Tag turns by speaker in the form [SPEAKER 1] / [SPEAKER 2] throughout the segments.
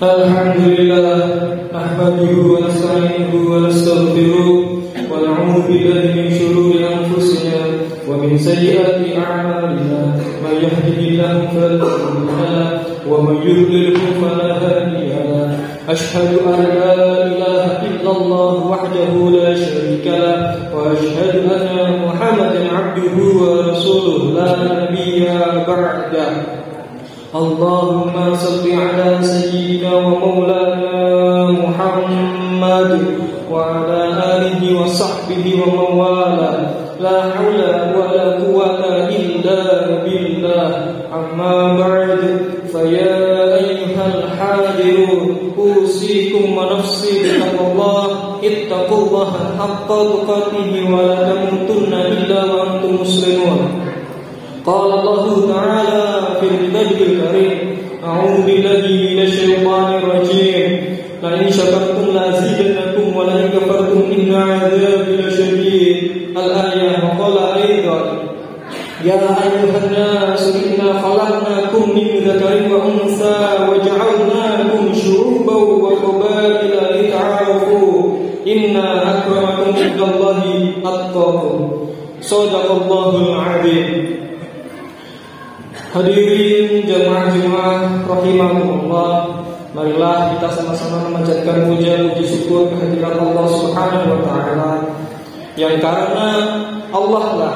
[SPEAKER 1] Alhamdulillah, nahmaduhu wa nasta'inuhu wa nastaghfiruh wa na'udzu billahi min shururi anfusina wa min sayyiati a'malina. May yahdihillahu fala mudilla lahu wa may yudlilhu fala hadiya lahu. Ashhadu an la ilaha illallah wahdahu la syarika lahu wa ashhadu anna Muhammadan 'abduhu wa rasuluhu la nabiyya ba'dahu. Allahumma salli ala sayyidina wa maulana Muhammad wa ala alihi wa sahbihi wa mawala. La hawla wa la quwwata illa billah. Amma ba'd, fa ya ayyuhal hadirun, usikum wa nafsi bittaqwallah. Ittaqullaha haqqa tuqatih wa la tamutunna illa wa antum muslimun. قال الله تعالى في الكتاب الكريم أعوذ بالله من الشيطان الرجيم لئن شكرتم لأزيدنكم ولئن كفرتم إن عذابي لشديد الآية. وقال أيضا يا أيها الناس إنا خلقناكم من ذكر وأنثى وجعلناكم شعوبا وقبائل لتعارفوا إن أكرمكم عند الله أتقاكم. صدق الله العظيم. Hadirin jemaah-jemaah rahimakumullah, marilah kita sama-sama memanjatkan puja-puji syukur kehadirat Allah Subhanahu wa taala, yang karena Allah lah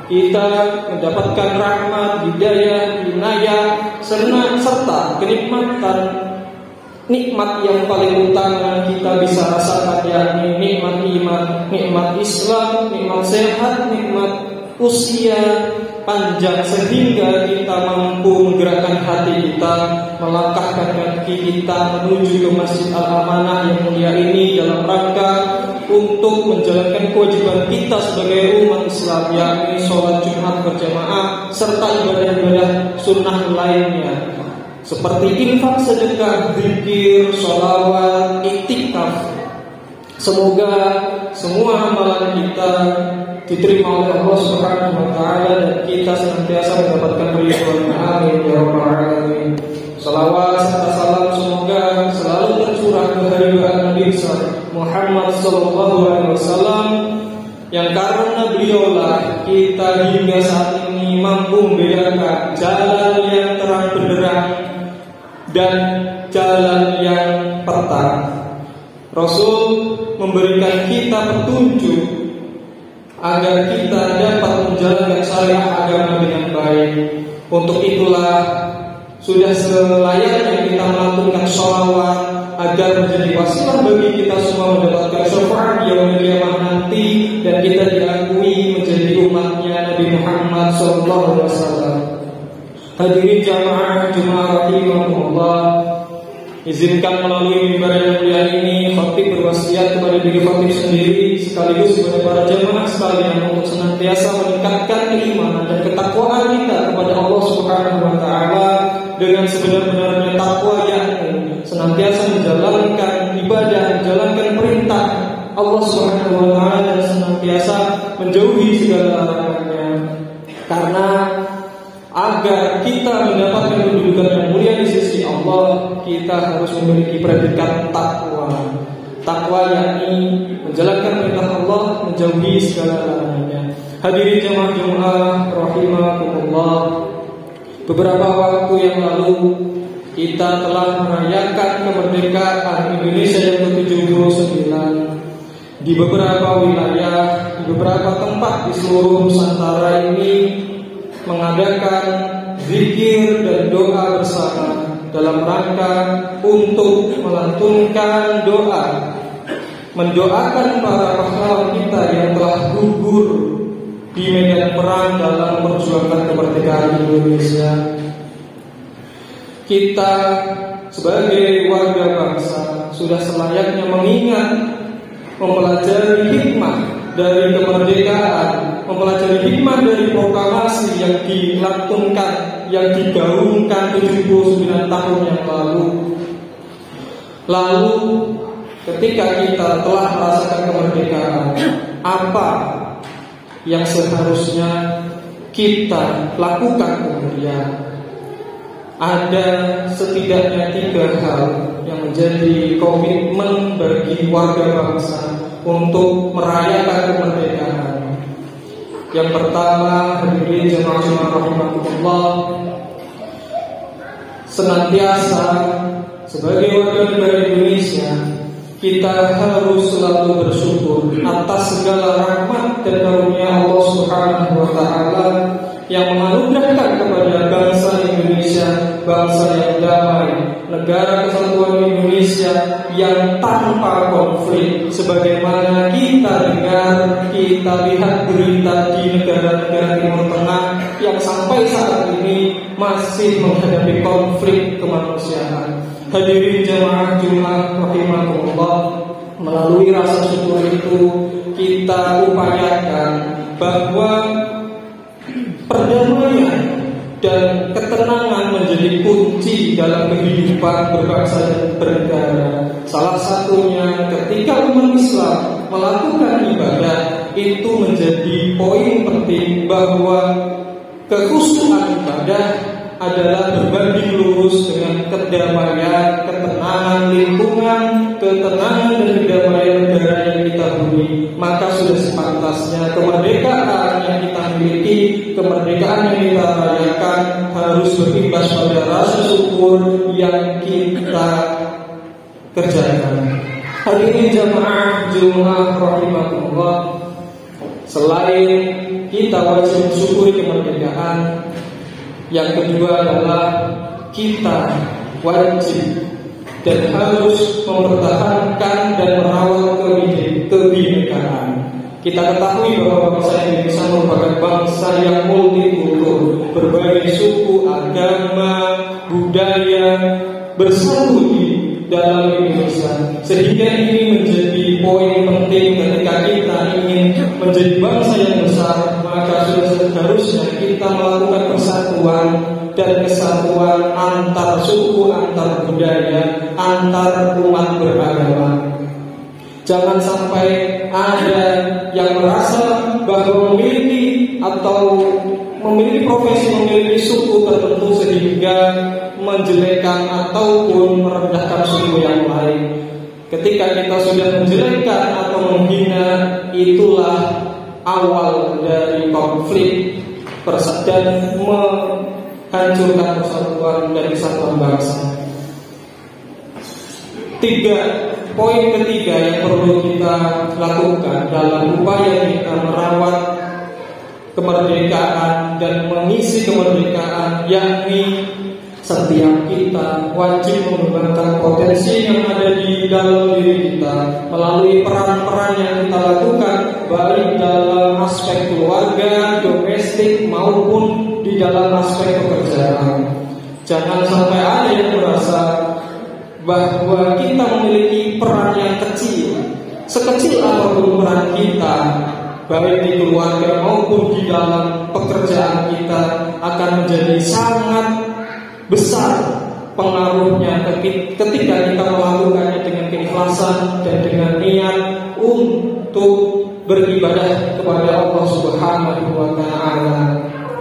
[SPEAKER 1] kita mendapatkan rahmat, hidayah, inayah serta kenikmatan. Nikmat yang paling utama kita bisa rasakan, yakni nikmat iman, nikmat Islam, nikmat sehat, nikmat usia panjang, sehingga kita mampu menggerakkan hati kita, melangkahkan kaki kita menuju ke Masjid Al-Amanah yang mulia ini dalam rangka untuk menjalankan kewajiban kita sebagai umat Islam, yakni sholat Jumat berjamaah serta ibadah-ibadah sunnah lainnya seperti infak, sedekah, zikir, sholawat, iktikaf. Semoga semua amalan kita diterima oleh Allah Subhanahu wa taala dan kita senantiasa mendapatkan ridhonya. Amin ya rabbal alamin. Salawat serta salam semoga selalu tercurah ke hadirat Nabi Muhammad sallallahu alaihi wasallam, yang karena beliaulah kita hingga saat ini mampu membedakan jalan yang terang benderang dan jalan yang petang. Rasul memberikan kita petunjuk agar kita dapat menjalankan syariat agama dengan baik. Untuk itulah sudah selayaknya kita melakukan sholawat agar menjadi wasilah bagi kita semua mendapatkan syafaat di yaumil qiyamah nanti, dan kita diakui menjadi umatnya Nabi Muhammad SAW. Hadirin jamaah rahimahumullah, izinkan melalui mimbar yang mulia ini khatib berwasiat kepada diri khatib sendiri sekaligus kepada para jemaah sekalian untuk senantiasa meningkatkan keimanan dan ketakwaan kita kepada Allah Subhanahu wa taala dengan sebenar-benarnya takwa, yakni senantiasa menjalankan ibadah, menjalankan perintah Allah Subhanahu wa taala dan senantiasa menjauhi segala larangannya. Karena agar kita mendapatkan kedudukan yang mulia di sisi Allah, kita harus memiliki predikat takwa. Takwa yakni menjalankan perintah Allah, menjauhi segala larangannya. Hadirin jemaah rahimakumullah, beberapa waktu yang lalu kita telah merayakan kemerdekaan Indonesia yang ke-79. Di beberapa wilayah, di beberapa tempat di seluruh Nusantara ini mengadakan zikir dan doa bersama dalam rangka untuk melantunkan doa, mendoakan para pahlawan kita yang telah gugur di medan perang dalam perjuangan kemerdekaan Indonesia. Kita sebagai warga bangsa sudah selayaknya mengingat, mempelajari hikmah dari kemerdekaan, mempelajari hikmah dari proklamasi yang dilantunkan, yang digaungkan 79 tahun yang lalu. Lalu ketika kita telah merasakan kemerdekaan, apa yang seharusnya kita lakukan kemudian? Ada setidaknya 3 hal yang menjadi komitmen bagi warga bangsa untuk merayakan kemerdekaan. Yang pertama, hadirin jemaah rahimahullah, senantiasa sebagai warga negara Indonesia kita harus selalu bersyukur atas segala rahmat dan karunia Allah Subhanahu wa taala yang menganugerahkan kepada bangsa Indonesia, bangsa yang damai, negara kesatuan Indonesia yang tanpa konflik. Sebagaimana kita dengar, kita lihat berita di negara-negara Timur Tengah yang sampai saat ini masih menghadapi konflik kemanusiaan. Hadirin jamaah Jumat rahimahullah, melalui rasa syukur itu kita upayakan bahwa perdamaian dan ketenangan menjadi kunci dalam kehidupan berbangsa dan bernegara. Salah satunya ketika umat Islam melakukan ibadah, itu menjadi poin penting bahwa kekhusyuan ibadah adalah berbanding lurus dengan kedamaian, ketenangan lingkungan, ketenangan dan kedamaian negara yang kita huni. Maka sudah sepantasnya kemerdekaan yang kita miliki, kemerdekaan yang kita rayakan harus berimbas pada rasa syukur yang kita kerjakan. Hadirin jamaah Jumat rahimahullah, selain kita wajib mensyukuri kemerdekaan, yang kedua adalah kita wajib dan harus mempertahankan dan merawat kebinekaan. Kita ketahui bahwa bangsa Indonesia merupakan bangsa yang multikultur, berbagai suku, agama, budaya bersatu di dalam Indonesia. Sehingga ini menjadi poin penting ketika kita ingin menjadi bangsa yang besar, maka sudah seharusnya kita melakukan persatuan dan kesatuan antar suku, antar budaya, antar umat beragama. Jangan sampai ada yang merasa bahwa memiliki atau memiliki profesi, memiliki suku tertentu sehingga menjelekkan ataupun merendahkan suku yang lain. Ketika kita sudah menjelekkan atau menghina, itulah awal dari konflik dan menghancurkan persatuan dan kesatuan bangsa. Poin ketiga yang perlu kita lakukan dalam upaya kita merawat kemerdekaan dan mengisi kemerdekaan, yakni setiap kita wajib mengembangkan potensi yang ada di dalam diri kita melalui peran-peran yang kita lakukan, baik dalam aspek keluarga, domestik maupun di dalam aspek pekerjaan. Jangan sampai ada yang merasa bahwa kita memiliki peran yang kecil, sekecil apapun peran kita, baik di keluarga maupun di dalam pekerjaan kita, akan menjadi sangat besar pengaruhnya ketika kita melakukannya dengan keikhlasan dan dengan niat untuk beribadah kepada Allah Subhanahu wa taala.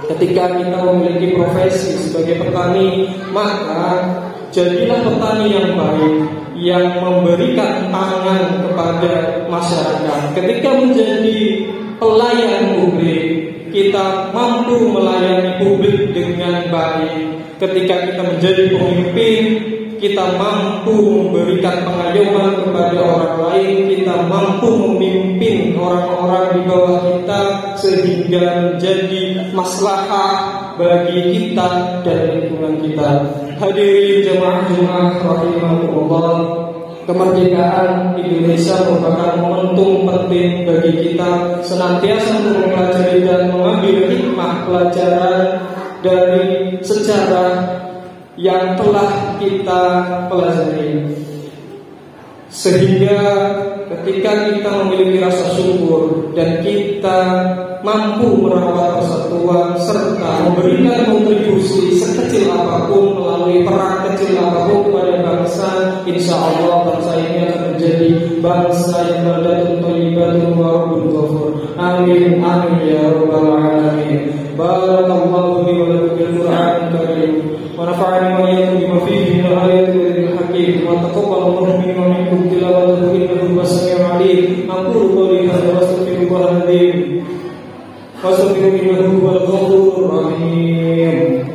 [SPEAKER 1] Ketika kita memiliki profesi sebagai petani, maka jadilah petani yang baik, yang memberikan pangan kepada masyarakat. Ketika menjadi pelayan publik, kita mampu melayani publik dengan baik. Ketika kita menjadi pemimpin, kita mampu memberikan pengayoman kepada orang lain, kita mampu memimpin orang-orang di bawah kita sehingga menjadi maslahah bagi kita dan lingkungan kita. Hadirin jemaah rahimahullah, kemerdekaan Indonesia merupakan momentum penting bagi kita senantiasa untuk mempelajari dan mengambil hikmah pelajaran dari sejarah yang telah kita pelajari, sehingga ketika kita memiliki rasa syukur dan kita mampu merawat persatuan serta memberikan kontribusi sekecil apapun melalui peran kecil apapun kepada bangsa, insya Allah bangsa ini akan menjadi bangsa yang baldatun thayyibatun wa rabbun ghafur. Amin amin ya rabbal alamin. Barakallahu li wa lakum bil Qur'anil karim wa nafa'ani wa iyyakum bima fihi min ayatil hakim wa بهذا واستغفر الله العظيم واستغفر إنه هو الغفور الرحيم.